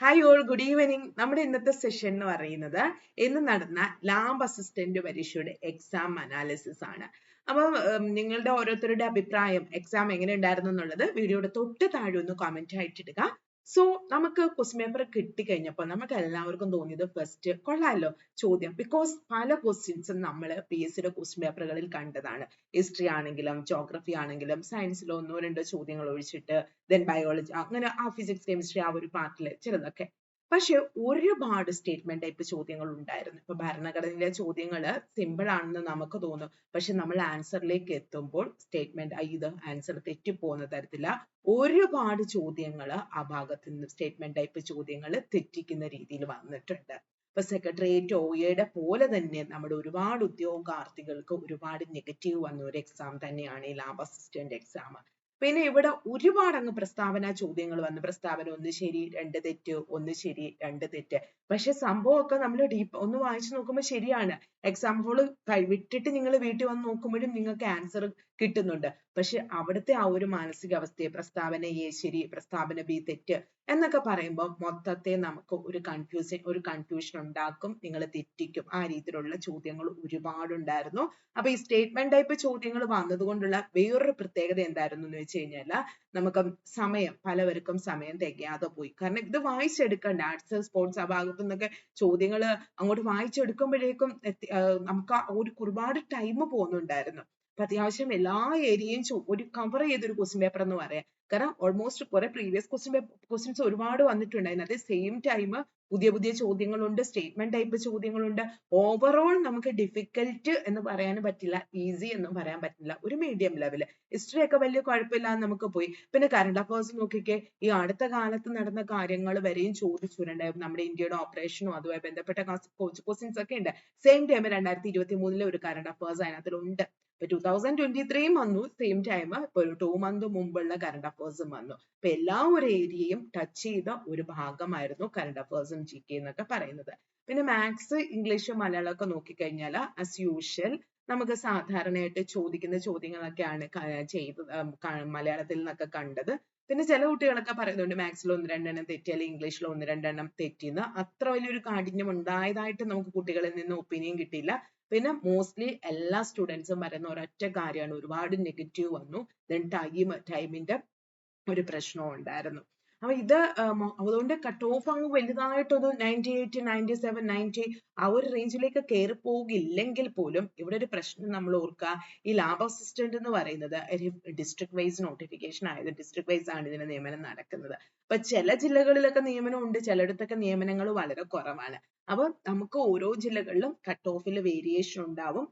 Hi all, good evening. നമ്മുടെ ഇന്നത്തെ session എന്ന് പറയുന്നത് ഇന്ന് നടന്ന ലാബ് അസിസ്റ്റന്റ് പരീക്ഷയുടെ എക്സാം അനാലിസിസ് ആണ്. അപ്പം നിങ്ങളുടെ ഓരോരുത്തരുടെ അഭിപ്രായം എക്സാം എങ്ങനെ ഉണ്ടായിരുന്നു എന്നുള്ളത് വീഡിയോയുടെ തൊട്ട് താഴെ ഒന്ന് കമന്റ് ആയിട്ടിടുക. സോ നമുക്ക് ക്വസ്റ്റ്യൻ പേപ്പർ കിട്ടിക്കഴിഞ്ഞപ്പോൾ നമുക്ക് എല്ലാവർക്കും തോന്നിയത് ഫസ്റ്റ് കൊള്ളാമല്ലോ ചോദ്യം, ബിക്കോസ് പല ക്വസ്റ്റ്യൻസും നമ്മൾ PSCയുടെ ക്വസ്റ്റ്യൻ പേപ്പറുകളിൽ കണ്ടതാണ്. ഹിസ്റ്ററി ആണെങ്കിലും ജോഗ്രഫി ആണെങ്കിലും സയൻസിൽ ഒന്നോ രണ്ടോ ചോദ്യങ്ങൾ ഒഴിച്ചിട്ട് ദെൻ ബയോളജി അങ്ങനെ ആ ഫിസിക്സ് കെമിസ്ട്രി ആ ഒരു പാർട്ടില് ചിലതൊക്കെ. പക്ഷെ ഒരുപാട് സ്റ്റേറ്റ്മെന്റ് ടൈപ്പ് ചോദ്യങ്ങൾ ഉണ്ടായിരുന്നു. ഇപ്പൊ ഭരണഘടനയിലെ ചോദ്യങ്ങൾ സിമ്പിൾ ആണെന്ന് നമുക്ക് തോന്നും, പക്ഷെ നമ്മൾ ആൻസറിലേക്ക് എത്തുമ്പോൾ സ്റ്റേറ്റ്മെന്റ് ഇത് ആൻസർ തെറ്റിപ്പോകുന്ന തരത്തില ഒരുപാട് ചോദ്യങ്ങൾ ആ ഭാഗത്ത് നിന്ന് സ്റ്റേറ്റ്മെന്റ് ടൈപ്പ് ചോദ്യങ്ങൾ തെറ്റിക്കുന്ന രീതിയിൽ വന്നിട്ടുണ്ട്. ഇപ്പൊ സെക്രട്ടേറിയറ്റ് OAയുടെ പോലെ തന്നെ നമ്മുടെ ഒരുപാട് ഉദ്യോഗാർത്ഥികൾക്ക് ഒരുപാട് നെഗറ്റീവ് വന്ന ഒരു എക്സാം തന്നെയാണ് ഈ ലാബ് അസിസ്റ്റന്റ് എക്സാം. പിന്നെ ഇവിടെ ഒരുപാട് അങ്ങ് പ്രസ്താവന ചോദ്യങ്ങൾ വന്നു. പ്രസ്താവന ഒന്ന് ശരി രണ്ട് തെറ്റ്, ഒന്ന് ശരി രണ്ട് തെറ്റ്. പക്ഷെ സംഭവമൊക്കെ നമ്മൾ ഡീപ്പ് ഒന്ന് വായിച്ചു നോക്കുമ്പോൾ ശരിയാണ്. എക്സാമ്പിൾ വിട്ടിട്ട് നിങ്ങൾ വീട്ടിൽ വന്ന് നോക്കുമ്പോഴും നിങ്ങൾക്ക് ആൻസർ കിട്ടുന്നുണ്ട്. പക്ഷെ അവിടുത്തെ ആ ഒരു മാനസികാവസ്ഥയെ പ്രസ്താവന A ശരി, പ്രസ്താവന B തെറ്റ് എന്നൊക്കെ പറയുമ്പോൾ മൊത്തത്തെ നമുക്ക് ഒരു കൺഫ്യൂഷൻ ഉണ്ടാക്കും, നിങ്ങൾ തെറ്റിക്കും. ആ രീതിയിലുള്ള ചോദ്യങ്ങൾ ഒരുപാടുണ്ടായിരുന്നു. അപ്പൊ ഈ സ്റ്റേറ്റ്മെന്റ് ടൈപ്പ് ചോദ്യങ്ങൾ വന്നതുകൊണ്ടുള്ള വേറൊരു പ്രത്യേകത എന്തായിരുന്നു എന്ന് വെച്ച് കഴിഞ്ഞാൽ നമുക്ക് പലവർക്കും സമയം തികയാതെ പോയി. കാരണം ഇത് വായിച്ചെടുക്കണ്ട, ആർട്സ് സ്പോർട്സ് ആ ഭാഗത്തു നിന്നൊക്കെ ചോദ്യങ്ങൾ അങ്ങോട്ട് വായിച്ചെടുക്കുമ്പോഴേക്കും നമുക്ക് ഒരുപാട് ടൈം പോകുന്നുണ്ടായിരുന്നു. അപ്പൊ അത്യാവശ്യം എല്ലാ ഏരിയയും ഒരു കവർ ചെയ്തൊരു ക്വസ്റ്റ്യൻ പേപ്പർ എന്ന് പറയാം. കാരണം ഓൾമോസ്റ്റ് കുറെ പ്രീവിയസ് ക്വസ്റ്റ്യൻസ് ഒരുപാട് വന്നിട്ടുണ്ട്. അറ്റ് സെയിം ടൈം പുതിയ പുതിയ ചോദ്യങ്ങളുണ്ട്, സ്റ്റേറ്റ്മെന്റ് ടൈപ്പ് ചോദ്യങ്ങളുണ്ട്. ഓവറോൾ നമുക്ക് ഡിഫിക്കൽട്ട് എന്ന് പറയാനും പറ്റില്ല, ഈസി എന്നും പറയാൻ പറ്റില്ല, ഒരു മീഡിയം ലെവൽ. ഹിസ്റ്ററി ഒക്കെ വലിയ കുഴപ്പമില്ലാതെ നമുക്ക് പോയി. പിന്നെ കറണ്ട് അഫയേഴ്സ് നോക്കിക്കേ, ഈ അടുത്ത കാലത്ത് നടന്ന കാര്യങ്ങൾ വരെയും ചോദിച്ചിട്ടുണ്ടായിരുന്നു. നമ്മുടെ ഇന്ത്യയുടെ ഓപ്പറേഷനും അതുമായി ബന്ധപ്പെട്ട ക്വസ്റ്റ്യൻസ് ഒക്കെ ഉണ്ട്. സെയിം ടൈം 2023 ഒരു കറണ്ട് അഫയേഴ്സ് അതിനകത്തിലുണ്ട്. 2023 വന്നു, സെയിം ടൈം ഇപ്പൊ ഒരു 2 month മുമ്പുള്ള കറണ്ട് അഫയേഴ്സും വന്നു. അപ്പൊ എല്ലാ ഒരു ഏരിയയും ടച്ച് ചെയ്ത ഒരു ഭാഗമായിരുന്നു കറണ്ട് അഫയേഴ്സും GK എന്നൊക്കെ പറയുന്നത്. പിന്നെ മാത്സ്, ഇംഗ്ലീഷ്, മലയാളം ഒക്കെ നോക്കിക്കഴിഞ്ഞാൽ ആസ് യൂഷ്വൽ നമുക്ക് സാധാരണയായിട്ട് ചോദിക്കുന്ന ചോദ്യങ്ങളൊക്കെയാണ് മലയാളത്തിൽ നിന്നൊക്കെ കണ്ടത്. പിന്നെ ചില കുട്ടികളൊക്കെ പറയുന്നുണ്ട് മാത്സിൽ 1-2 തെറ്റി അല്ലെങ്കിൽ ഇംഗ്ലീഷിൽ 1-2 തെറ്റിന്ന്. അത്ര വലിയൊരു കാഠിന്യം ഉണ്ടായതായിട്ട് നമുക്ക് കുട്ടികളിൽ നിന്ന് ഒപ്പീനിയൻ കിട്ടിയില്ല. പിന്നെ മോസ്റ്റ്ലി എല്ലാ സ്റ്റുഡൻസും പറയുന്ന ഒരൊറ്റ കാര്യമാണ്, ഒരുപാട് നെഗറ്റീവ് വന്നു. ദെൻ ടൈമിന്റെ ഒരു പ്രശ്നവും ഉണ്ടായിരുന്നു. അപ്പൊ ഇത് അതുകൊണ്ട് കട്ട് ഓഫ് അങ്ങ് വലുതായിട്ടൊരു 98, 97, 90 ആ ഒരു റേഞ്ചിലേക്ക് കയറി പോകില്ലെങ്കിൽ പോലും ഇവിടെ ഒരു പ്രശ്നം നമ്മൾ ഓർക്കുക, ഈ ലാബ് അസിസ്റ്റന്റ് എന്ന് പറയുന്നത് ഒരു ഡിസ്ട്രിക്ട് വൈസ് നോട്ടിഫിക്കേഷൻ ആയത്. ഡിസ്ട്രിക്ട് വൈസ് ആണ് ഇതിന്റെ നിയമനം നടക്കുന്നത്. അപ്പൊ ചില ജില്ലകളിലൊക്കെ നിയമനം ഉണ്ട്, ചിലയിടത്തൊക്കെ നിയമനങ്ങൾ വളരെ കുറവാണ്. അപ്പൊ നമുക്ക് ഓരോ ജില്ലകളിലും കട്ട് ഓഫിൽ വേരിയേഷൻ ഉണ്ടാവും.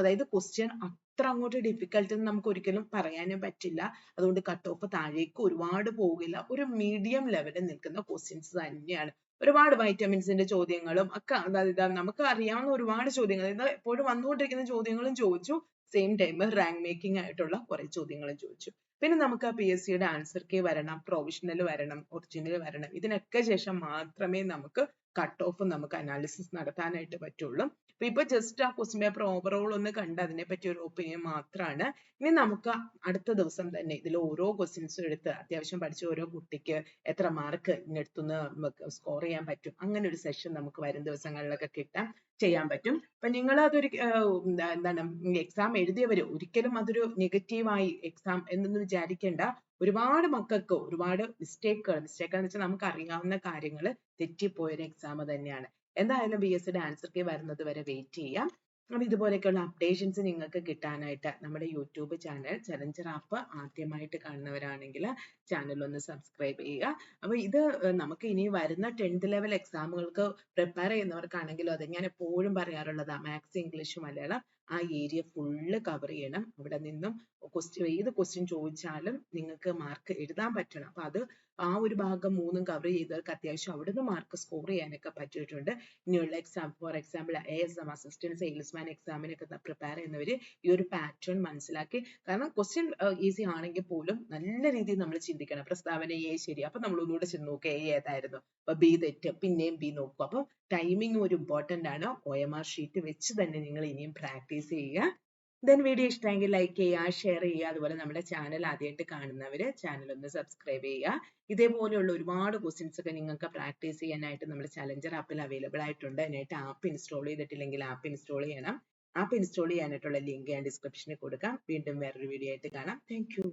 അതായത് ക്വസ്റ്റ്യൻ അത്ര അങ്ങോട്ട് ഡിഫിക്കൽട്ട് എന്ന് നമുക്ക് ഒരിക്കലും പറയാനും പറ്റില്ല. അതുകൊണ്ട് കട്ട് ഓഫ് താഴേക്ക് ഒരുപാട് പോകില്ല, ഒരു മീഡിയം ലെവലിൽ നിൽക്കുന്ന ക്വസ്റ്റ്യൻസ് തന്നെയാണ്. ഒരുപാട് വൈറ്റമിൻസിന്റെ ചോദ്യങ്ങളും ഒക്കെ അതായത് നമുക്ക് അറിയാവുന്ന ഒരുപാട് ചോദ്യങ്ങൾ, എപ്പോഴും വന്നുകൊണ്ടിരിക്കുന്ന ചോദ്യങ്ങളും ചോദിച്ചു. സെയിം ടൈം റാങ്ക് മേക്കിംഗ് ആയിട്ടുള്ള കുറെ ചോദ്യങ്ങളും ചോദിച്ചു. പിന്നെ നമുക്ക് PSCയുടെ ആൻസർ കീ വരണം, പ്രൊവിഷണൽ വരണം, ഒറിജിനൽ വരണം. ഇതിനൊക്കെ ശേഷം മാത്രമേ നമുക്ക് കട്ട് ഓഫ് നമുക്ക് അനാലിസിസ് നടത്താനായിട്ട് പറ്റുള്ളൂ. ഇപ്പൊ ജസ്റ്റ് ആ ക്വസ്റ്റ്യൻ പേപ്പർ ഓവറോൾ ഒന്ന് കണ്ട് അതിനെ പറ്റി ഒരു ഒപ്പീനിയൻ മാത്രമാണ്. ഇനി നമുക്ക് അടുത്ത ദിവസം തന്നെ ഇതിൽ ഓരോ ക്വസ്റ്റ്യൻസും എടുത്ത് അത്യാവശ്യം പഠിച്ച ഓരോ കുട്ടിക്ക് എത്ര മാർക്ക് ഇന്നെടുത്തുനിന്ന് നമുക്ക് സ്കോർ ചെയ്യാൻ പറ്റും, അങ്ങനെ ഒരു സെഷൻ നമുക്ക് വരും ദിവസങ്ങളിലൊക്കെ ചെയ്യാൻ പറ്റും. അപ്പൊ നിങ്ങൾ അതൊരു എന്താണ് എക്സാം എഴുതിയവര് ഒരിക്കലും അതൊരു നെഗറ്റീവായി എക്സാം എന്നൊന്നും വിചാരിക്കേണ്ട. ഒരുപാട് മക്കൾക്ക് ഒരുപാട് മിസ്റ്റേക്ക് എന്ന് വെച്ചാൽ നമുക്ക് അറിയാവുന്ന കാര്യങ്ങൾ തെറ്റിപ്പോയൊരു എക്സാം തന്നെയാണ്. എന്തായാലും PSCയുടെ ആൻസർ കീ വരുന്നത് വരെ വെയിറ്റ് ചെയ്യാം. അപ്പൊ ഇതുപോലെയൊക്കെയുള്ള അപ്ഡേഷൻസ് നിങ്ങൾക്ക് കിട്ടാനായിട്ട് നമ്മുടെ യൂട്യൂബ് ചാനൽ ചലഞ്ചർ ആപ്പ് ആദ്യമായിട്ട് കാണുന്നവരാണെങ്കിൽ ചാനൽ ഒന്ന് സബ്സ്ക്രൈബ് ചെയ്യുക. അപ്പൊ ഇത് നമുക്ക് ഇനി വരുന്ന 10th ലെവൽ എക്സാമുകൾക്ക് പ്രിപ്പയർ ചെയ്യുന്നവർക്കാണെങ്കിലും അത് ഞാൻ എപ്പോഴും പറയാറുള്ളതാ, മാത്സ്, ഇംഗ്ലീഷ്, മലയാളം ആ ഏരിയ ഫുള്ള് കവർ ചെയ്യണം. അവിടെ നിന്നും ഏത് ക്വസ്റ്റ്യൻ ചോദിച്ചാലും നിങ്ങൾക്ക് മാർക്ക് എഴുതാൻ പറ്റണം. അപ്പൊ അത് ആ ഒരു ഭാഗം 3 കവർ ചെയ്തവർക്ക് അത്യാവശ്യം അവിടുന്ന് മാർക്ക് സ്കോർ ചെയ്യാനൊക്കെ പറ്റിയിട്ടുണ്ട്. ഇനിയുള്ള exam, for example ASM assistant salesman എക്സാമിനൊക്കെ പ്രിപ്പയർ ചെയ്യുന്നവർ ഈ ഒരു പാറ്റേൺ മനസ്സിലാക്കി, കാരണം ക്വസ്റ്റ്യൻ ഈസി ആണെങ്കിൽ പോലും നല്ല രീതിയിൽ നമ്മൾ ചിന്തിക്കണം. പ്രസ്താവന A ശരി, അപ്പൊ നമ്മൾ ഒന്നുകൂടെ ചെന്ന് നോക്കുക A ഏതായിരുന്നു, അപ്പൊ B തെറ്റ്, പിന്നെയും B നോക്കുക. അപ്പൊ ടൈമിംഗ് ഒരു ഇമ്പോർട്ടന്റ് ആണ്. OMR ഷീറ്റ് വെച്ച് തന്നെ നിങ്ങൾ ഇനിയും പ്രാക്ടീസ് ചെയ്യുക. ദെൻ വീഡിയോ ഇഷ്ടമെങ്കിൽ ലൈക്ക് ചെയ്യുക, ഷെയർ ചെയ്യുക. അതുപോലെ നമ്മുടെ ചാനൽ ആദ്യമായിട്ട് കാണുന്നവർ ചാനൽ ഒന്ന് സബ്സ്ക്രൈബ് ചെയ്യുക. ഇതേപോലെയുള്ള ഒരുപാട് ക്വസ്റ്റ്യൻസ് ഒക്കെ നിങ്ങൾക്ക് പ്രാക്ടീസ് ചെയ്യാനായിട്ട് നമ്മുടെ ചലഞ്ചർ ആപ്പിൽ അവൈലബിൾ ആയിട്ടുണ്ട്. അതിനായിട്ട് ആപ്പ് ഇൻസ്റ്റാൾ ചെയ്തിട്ടില്ലെങ്കിൽ ആപ്പ് ഇൻസ്റ്റാൾ ചെയ്യണം. ആപ്പ് ഇൻസ്റ്റാൾ ചെയ്യാനായിട്ടുള്ള ലിങ്ക് ഞാൻ ഡിസ്ക്രിപ്ഷനിൽ കൊടുക്കാം. വീണ്ടും വേറൊരു വീഡിയോ ആയിട്ട് കാണാം. Thank you.